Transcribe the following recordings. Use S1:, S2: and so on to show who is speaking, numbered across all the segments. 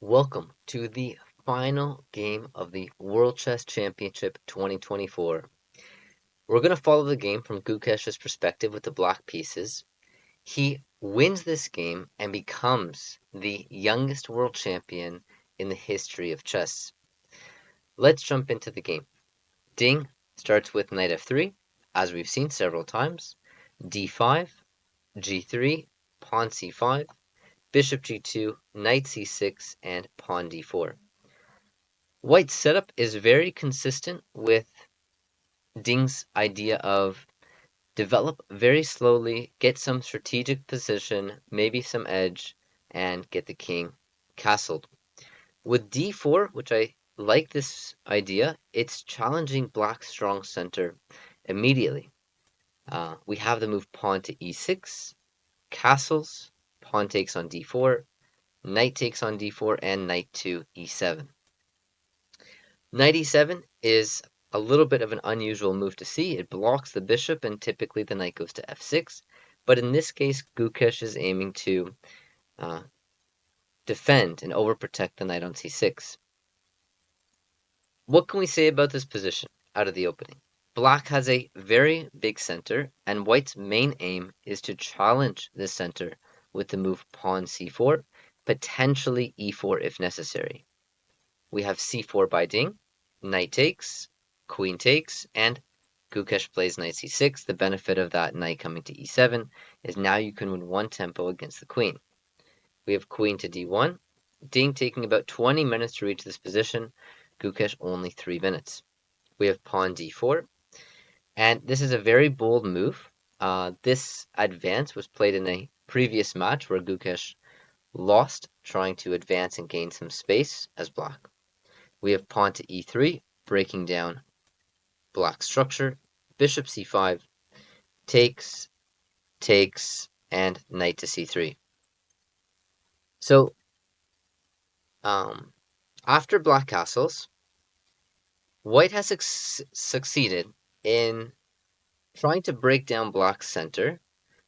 S1: Welcome to the final game of the World Chess Championship 2024. We're going to follow the game from Gukesh's perspective with the black pieces. He wins this game and becomes the youngest world champion in the history of chess. Let's jump into the game. Ding starts with knight f3, as we've seen several times, d5, g3, pawn c5, bishop g2, knight c6, and pawn d4. White's setup is very consistent with Ding's idea of develop very slowly, get some strategic position, maybe some edge, and get the king castled. With d4, which I like this idea, it's challenging Black's strong center immediately. We have the move pawn to e6, castles, pawn takes on d4, knight takes on d4, and knight to e7. Knight e7 is a little bit of an unusual move to see. It blocks the bishop, and typically the knight goes to f6. But in this case, Gukesh is aiming to defend and overprotect the knight on c6. What can we say about this position out of the opening? Black has a very big center, and White's main aim is to challenge this center with the move pawn c4, potentially e4 if necessary. We have c4 by Ding, knight takes, queen takes, and Gukesh plays knight c6. The benefit of that knight coming to e7 is now you can win one tempo against the queen. We have queen to d1, Ding taking about 20 minutes to reach this position, Gukesh only 3 minutes. We have pawn d4, and this is a very bold move. This advance was played in a previous match where Gukesh lost, trying to advance and gain some space as Black. We have pawn to e3, breaking down Black's structure, bishop c5, takes, takes, and knight to c3. So, after Black castles, White has succeeded in trying to break down Black's center.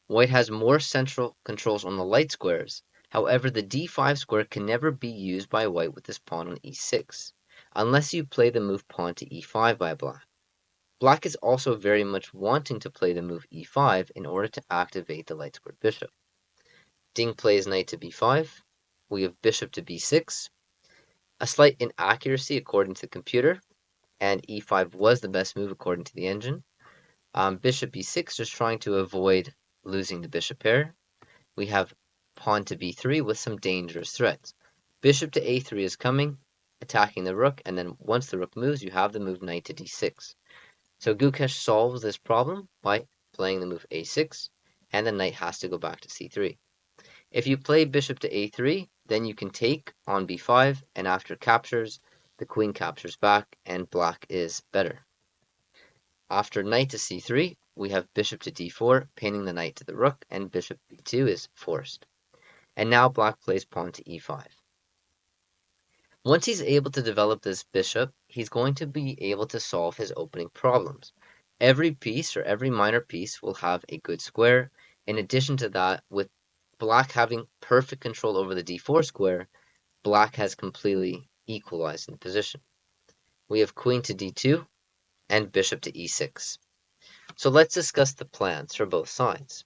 S1: White has more central controls on the light squares. However, the d5 square can never be used by White with this pawn on e6, unless you play the move pawn to e5 by Black. Black is also very much wanting to play the move e5 in order to activate the light squared bishop. Ding plays knight to b5. We have bishop to b6. A slight inaccuracy according to the computer, and e5 was the best move according to the engine. Bishop b6, just trying to avoid losing the bishop pair. We have pawn to b3 with some dangerous threats. Bishop to a3 is coming, attacking the rook, and then once the rook moves, you have the move knight to d6. So Gukesh solves this problem by playing the move a6, and the knight has to go back to c3. If you play bishop to a3, then you can take on b5, and after captures, the queen captures back, and Black is better. After knight to c3, we have bishop to d4, pinning the knight to the rook, and bishop b2 is forced. And now Black plays pawn to e5. Once he's able to develop this bishop, he's going to be able to solve his opening problems. Every piece or every minor piece will have a good square. In addition to that, with Black having perfect control over the d4 square, Black has completely equalized in the position. We have queen to d2 and bishop to e6. So let's discuss the plans for both sides.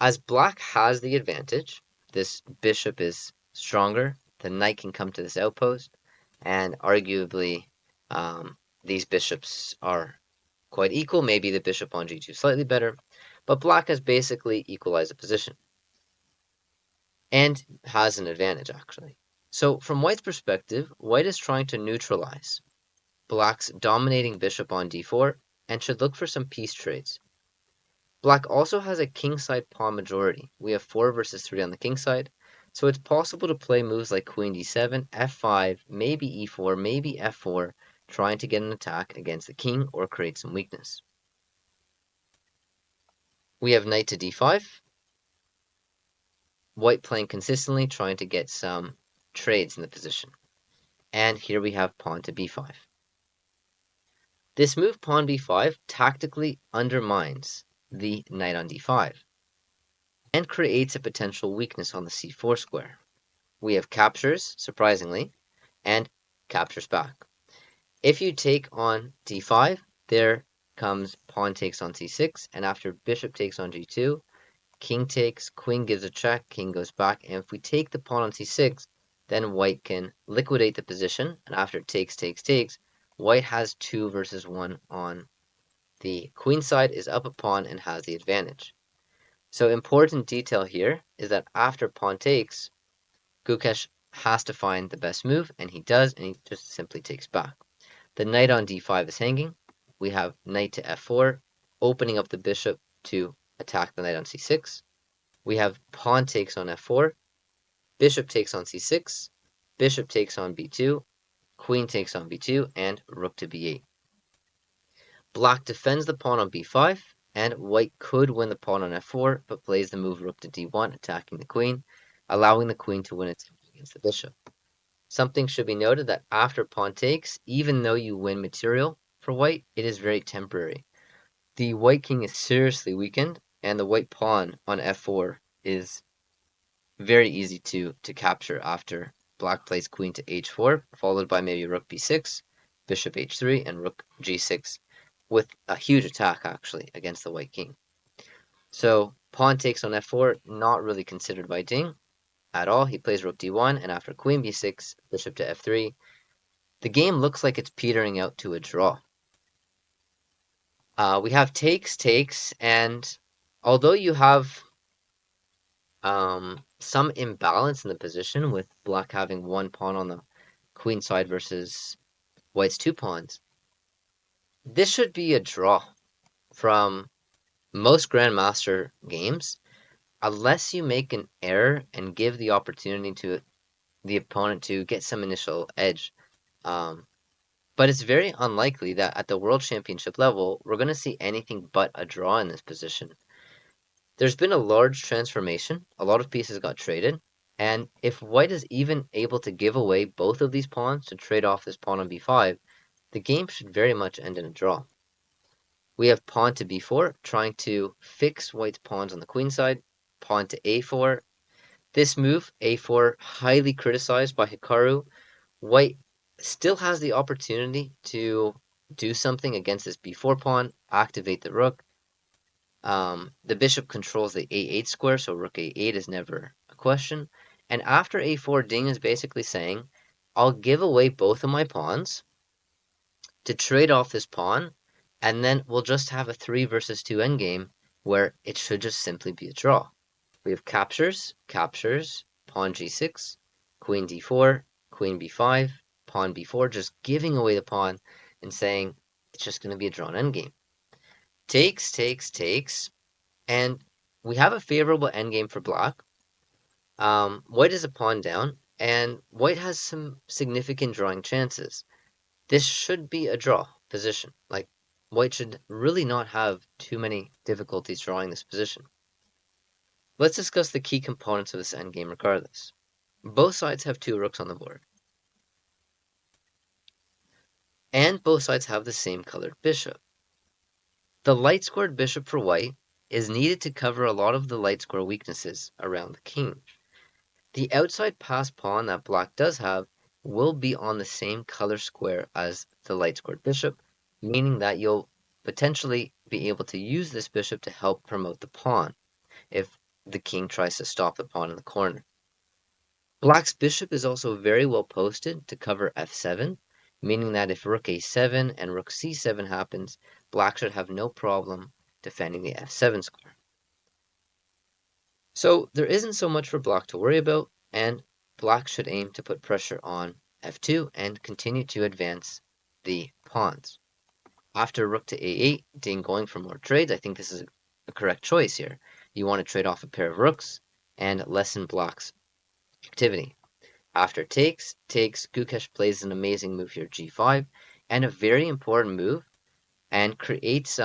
S1: As Black has the advantage, this bishop is stronger, the knight can come to this outpost, and arguably these bishops are quite equal. Maybe the bishop on g2 slightly better, but Black has basically equalized the position and has an advantage, actually. So from White's perspective, White is trying to neutralize Black's dominating bishop on d4 and should look for some piece trades. Black also has a kingside pawn majority. We have 4 versus 3 on the kingside, so it's possible to play moves like queen d7, f5, maybe e4, maybe f4, trying to get an attack against the king or create some weakness. We have knight to d5. White playing consistently, trying to get some trades in the position. And here we have pawn to b5. This move pawn b5 tactically undermines the knight on d5 and creates a potential weakness on the c4 square. we have captures, surprisingly, and captures back. If you take on d5, there comes pawn takes on c6, and after bishop takes on g2, king takes, queen gives a check, king goes back, and if we take the pawn on c6, then white can liquidate the position, and after takes, white has 2 versus 1 on the queen side, is up a pawn and has the advantage. So important detail here is that after pawn takes, Gukesh has to find the best move, and he does, and he just simply takes back. The knight on d5 is hanging. We have knight to f4, opening up the bishop to attack the knight on c6. We have pawn takes on f4, bishop takes on c6, bishop takes on b2, queen takes on b2, and rook to b8. Black defends the pawn on b5, and white could win the pawn on f4, but plays the move rook to d1, attacking the queen, allowing the queen to win its against the bishop. Something should be noted that after pawn takes, even though you win material for white, it is very temporary. The white king is seriously weakened, and the white pawn on f4 is very easy to capture after black plays queen to h4, followed by maybe rook b6, bishop h3, and rook g6, with a huge attack, actually, against the white king. So pawn takes on f4, not really considered by Ding at all. He plays rook d1, and after queen b6, bishop to f3, the game looks like it's petering out to a draw. We have takes, and although you have some imbalance in the position with black having 1 pawn on the queen side versus white's 2 pawns, this should be a draw from most grandmaster games, unless you make an error and give the opportunity to the opponent to get some initial edge. But it's very unlikely that at the World Championship level, we're going to see anything but a draw in this position. There's been a large transformation, a lot of pieces got traded, and if white is even able to give away both of these pawns to trade off this pawn on b5, the game should very much end in a draw. We have pawn to b4, trying to fix white's pawns on the queen side, pawn to a4. This move, a4, highly criticized by Hikaru. White still has the opportunity to do something against this b4 pawn, activate the rook. The bishop controls the a8 square, so rook a8 is never a question. And after a4, Ding is basically saying, I'll give away both of my pawns to trade off this pawn, and then we'll just have a 3 versus 2 endgame where it should just simply be a draw. We have captures, pawn g6, queen d4, queen b5, pawn b4, just giving away the pawn and saying it's just going to be a drawn endgame. Takes, and we have a favorable endgame for black. White is a pawn down, and white has some significant drawing chances. This should be a draw position. Like, white should really not have too many difficulties drawing this position. Let's discuss the key components of this endgame regardless. Both sides have 2 rooks on the board. And both sides have the same colored bishop. The light-squared bishop for white is needed to cover a lot of the light square weaknesses around the king. The outside passed pawn that black does have will be on the same color square as the light-squared bishop, meaning that you'll potentially be able to use this bishop to help promote the pawn if the king tries to stop the pawn in the corner. Black's bishop is also very well posted to cover f7, meaning that if rook a7 and rook c7 happens, black should have no problem defending the f7 square. So there isn't so much for black to worry about, and black should aim to put pressure on f2 and continue to advance the pawns. After rook to a8, Ding going for more trades. I think this is a correct choice here. You want to trade off a pair of rooks and lessen black's activity. After takes, Gukesh plays an amazing move here, g5, and a very important move, and creates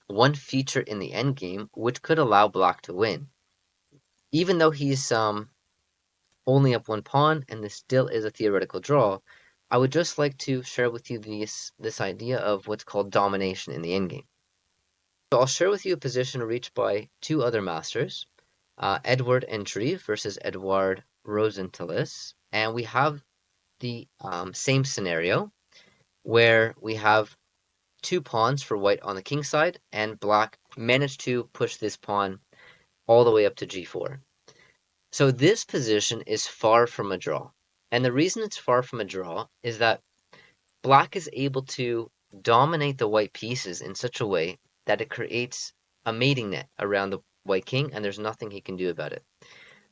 S1: one feature in the endgame which could allow black to win. Even though he's only up 1 pawn, and this still is a theoretical draw, I would just like to share with you this idea of what's called domination in the endgame. So I'll share with you a position reached by 2 other masters, Edward Endreve versus Edouard Rosenthal, and we have the same scenario where we have 2 pawns for white on the king side, and black managed to push this pawn all the way up to g4. So this position is far from a draw. And the reason it's far from a draw is that black is able to dominate the white pieces in such a way that it creates a mating net around the white king, and there's nothing he can do about it.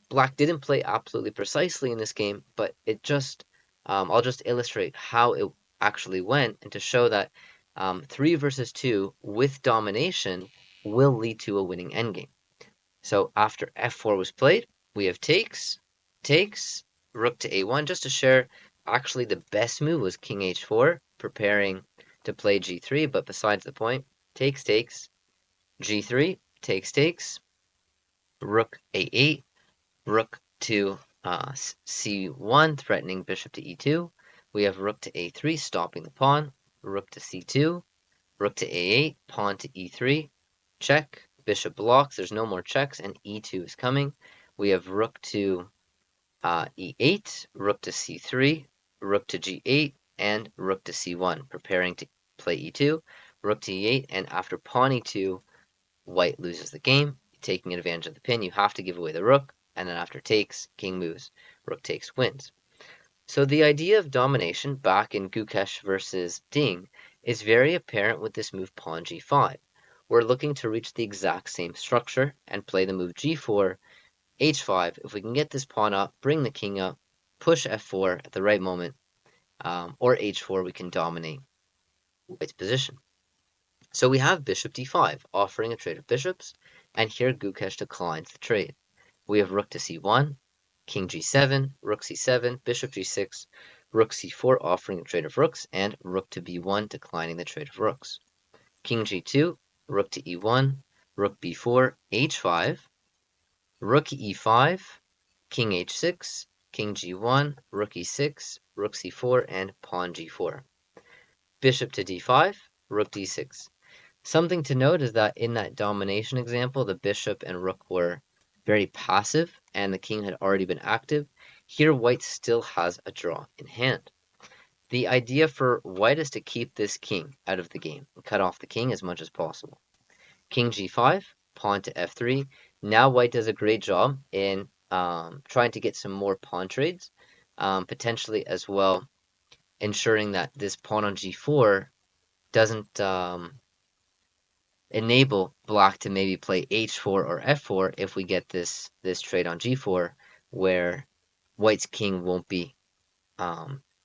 S1: Black didn't play absolutely precisely in this game, but it just, I'll just illustrate how it actually went and to show that 3 versus 2 with domination will lead to a winning endgame. So after f4 was played, we have takes, rook to a1, just to share actually the best move was king h4, preparing to play g3, but besides the point, takes, g3, takes, rook a8, rook to c1, threatening bishop to e2. We have rook to a3, stopping the pawn, rook to c2, rook to a8, pawn to e3, check, bishop blocks, there's no more checks, and e2 is coming. We have rook to e8, rook to c3, rook to g8, and rook to c1, preparing to play e2, rook to e8, and after pawn e2, white loses the game, taking advantage of the pin. You have to give away the rook, and then after takes, king moves, rook takes, wins. So the idea of domination back in Gukesh versus Ding is very apparent with this move pawn g5. We're looking to reach the exact same structure and play the move g4, h5. If we can get this pawn up, bring the king up, push f4 at the right moment, or h4, we can dominate white's position. So we have bishop d5, offering a trade of bishops, and here Gukesh declines the trade. We have rook to c1, king g7, rook c7, bishop g6, rook c4, offering a trade of rooks, and rook to b1, declining the trade of rooks. King g2, rook to e1, rook b4, h5, rook e5, king h6, king g1, rook e6, rook c4, and pawn g4. Bishop to d5, rook d6. Something to note is that in that domination example, the bishop and rook were very passive, and the king had already been active. Here, white still has a draw in hand. The idea for white is to keep this king out of the game and cut off the king as much as possible. King g5, pawn to f3. Now white does a great job in trying to get some more pawn trades, potentially as well ensuring that this pawn on g4 doesn't enable black to maybe play h4 or f4 if we get this trade on g4 where white's king won't be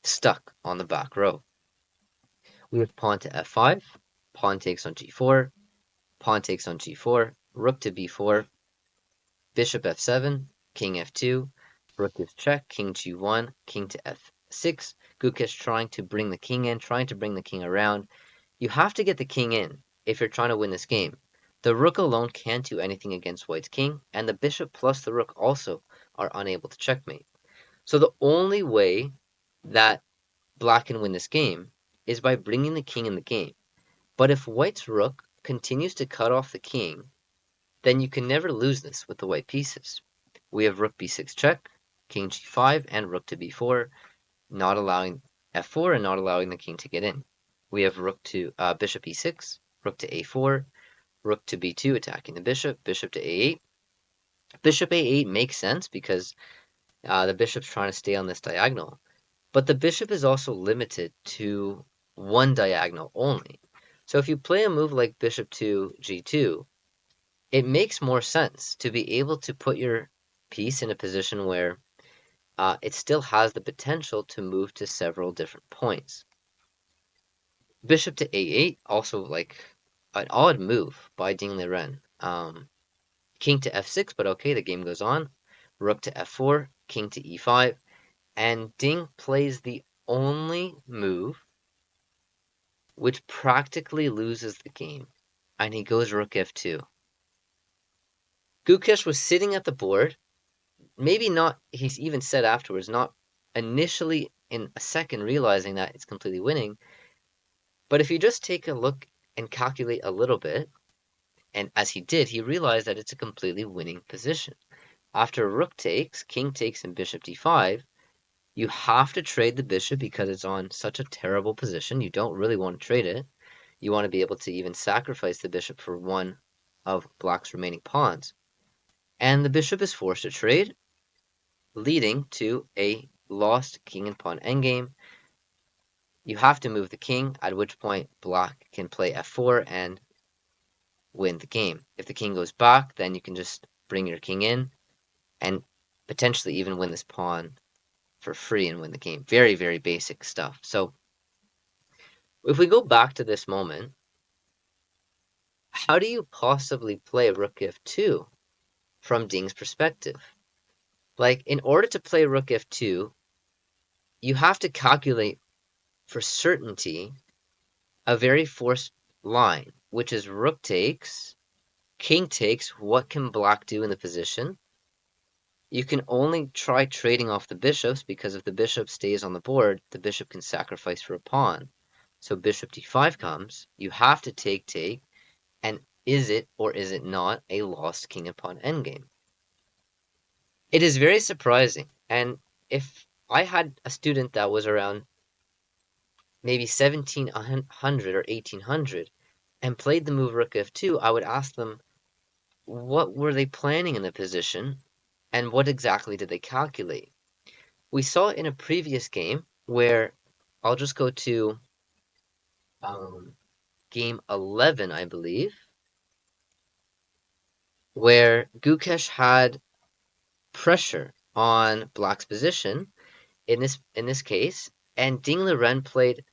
S1: stuck on the back row. We have pawn to f5, pawn takes on g4, pawn takes on g4, rook to b4, bishop f7, king f2, rook gives check, king g1, king to f6. Gukesh trying to bring the king in, trying to bring the king around. You have to get the king in if you're trying to win this game. The rook alone can't do anything against white's king, and the bishop plus the rook also are unable to checkmate. So the only way that black can win this game is by bringing the king in the game. But if white's rook continues to cut off the king, then you can never lose this with the white pieces. We have rook b6 check, king g5, and rook to b4, not allowing f4 and not allowing the king to get in. We have rook to bishop e6, rook to a4, rook to b2, attacking the bishop, bishop to a8. Bishop a8 makes sense because the bishop's trying to stay on this diagonal, but the bishop is also limited to one diagonal only. So if you play a move like bishop to g2, it makes more sense to be able to put your piece in a position where it still has the potential to move to several different points. Bishop to a8, also like an odd move by Liren. King to f6, but okay, the game goes on. Rook to f4, king to e5, and Ding plays the only move which practically loses the game, and he goes rook f2. Gukesh was sitting at the board, maybe not, he's even said afterwards, not initially in a second realizing that it's completely winning, but if you just take a look and calculate a little bit, and as he did, he realized that it's a completely winning position. After rook takes, king takes, and bishop d5, you have to trade the bishop because it's on such a terrible position. You don't really want to trade it. You want to be able to even sacrifice the bishop for one of black's remaining pawns. And the bishop is forced to trade, leading to a lost king and pawn endgame. You have to move the king, at which point black can play f4 and win the game. If the king goes back, then you can just bring your king in and potentially even win this pawn for free and win the game. Very, very basic stuff. So if we go back to this moment, how do you possibly play rook f2 from Ding's perspective? Like, in order to play rook f2, you have to calculate for certainty a very forced line, which is rook takes, king takes. What can black do in the position? You can only try trading off the bishops, because if the bishop stays on the board, the bishop can sacrifice for a pawn. So bishop d5 comes, you have to take, and is it or is it not a lost king and pawn endgame? It is very surprising, and if I had a student that was around maybe 1700 or 1800 and played the move rook f2, I would ask them, what were they planning in the position, and what exactly did they calculate? We saw in a previous game where, I'll just go to game 11, I believe, where Gukesh had pressure on black's position in this case, and Liren played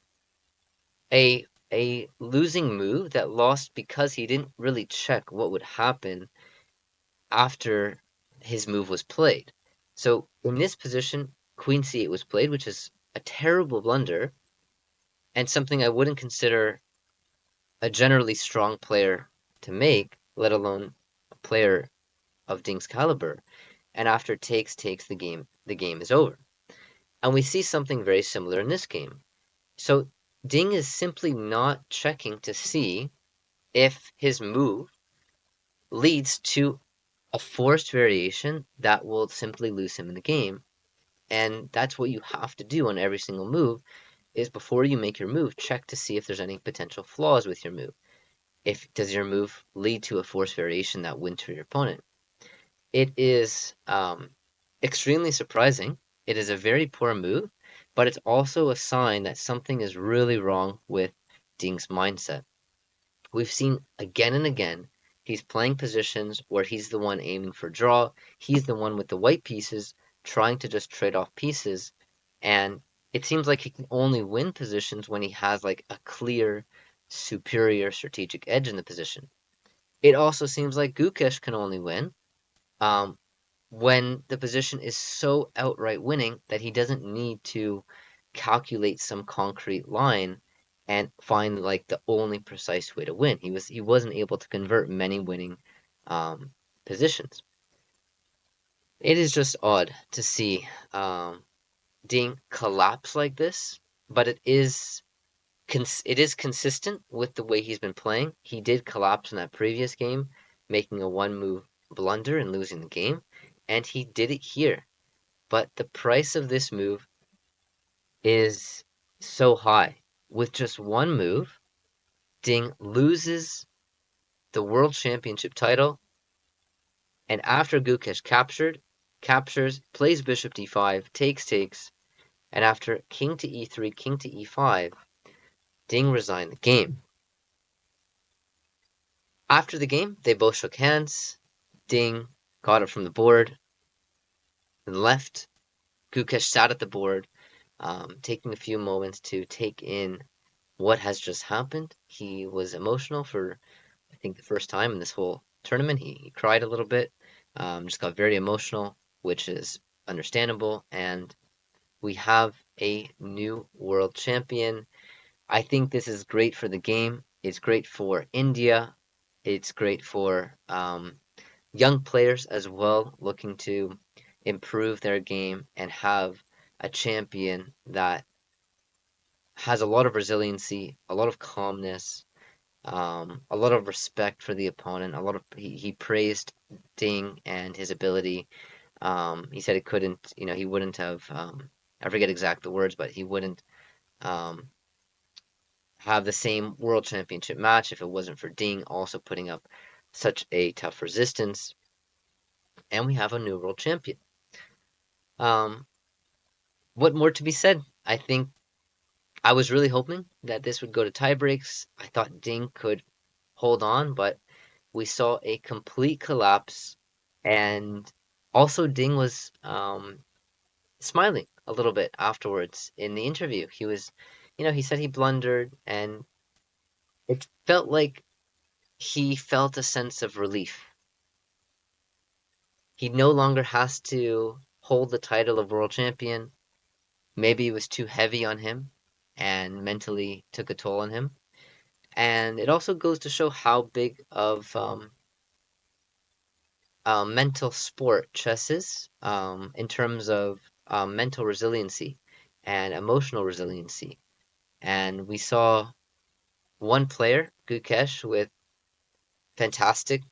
S1: a losing move that lost because he didn't really check what would happen after his move was played. So in this position, queen c8 was played, which is a terrible blunder and something I wouldn't consider a generally strong player to make, let alone a player of Ding's caliber. And after takes, the game is over. And we see something very similar in this game. So Ding is simply not checking to see if his move leads to a forced variation that will simply lose him in the game. And that's what you have to do on every single move, is before you make your move, check to see if there's any potential flaws with your move. Does your move lead to a forced variation that wins for your opponent? It is extremely surprising. It is a very poor move, but it's also a sign that something is really wrong with Ding's mindset. We've seen again and again, he's playing positions where he's the one aiming for draw. He's the one with the white pieces trying to just trade off pieces. And it seems like he can only win positions when he has like a clear, superior strategic edge in the position. It also seems like Gukesh can only win um, when the position is so outright winning that he doesn't need to calculate some concrete line and find like the only precise way to win. He wasn't able to convert many winning um, positions. It is just odd to see Ding collapse like this, but it is consistent with the way he's been playing. He did collapse in that previous game, making a one-move blunder and losing the game, and he did it here. But the price of this move is so high. With just one move, Ding loses the World Championship title, and after Gukesh captures, plays bishop d5, takes, and after king to e3, king to e5, Ding resigned the game. After the game, they both shook hands. Ding got it from the board and left. Gukesh sat at the board, taking a few moments to take in what has just happened. He was emotional for, I think, the first time in this whole tournament. He cried a little bit, just got very emotional, which is understandable. And we have a new world champion. I think this is great for the game. It's great for India. It's great for young players as well, looking to improve their game and have a champion that has a lot of resiliency, a lot of calmness, a lot of respect for the opponent. He praised Ding and his ability. He said it couldn't, he wouldn't have, I forget exact the words, but he wouldn't um, have the same world championship match if it wasn't for Ding also putting up such a tough resistance. And we have a new world champion. Um, what more to be said? I think I was really hoping that this would go to tie breaks. I thought Ding could hold on, but we saw a complete collapse. And also, Ding was smiling a little bit afterwards in the interview. He said he blundered, and it felt like he felt a sense of relief. He no longer has to hold the title of world champion. Maybe it was too heavy on him and mentally took a toll on him. And it also goes to show how big of mental sport chess is in terms of mental resiliency and emotional resiliency. And we saw one player, Gukesh, with fantastic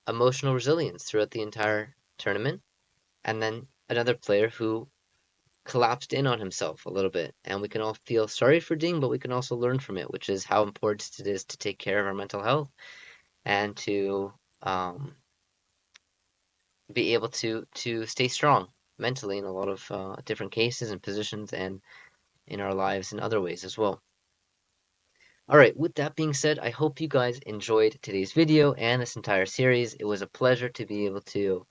S1: emotional resilience throughout the entire tournament, and then another player who collapsed in on himself a little bit. And we can all feel sorry for Ding, but we can also learn from it, which is how important it is to take care of our mental health and to um, be able to stay strong mentally in a lot of different cases and positions and in our lives in other ways as well. All right, with that being said, I hope you guys enjoyed today's video and this entire series. It was a pleasure to be able to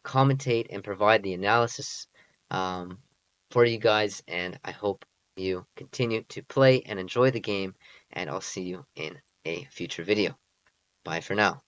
S1: commentate and provide the analysis for you guys, and I hope you continue to play and enjoy the game, and I'll see you in a future video. Bye for now.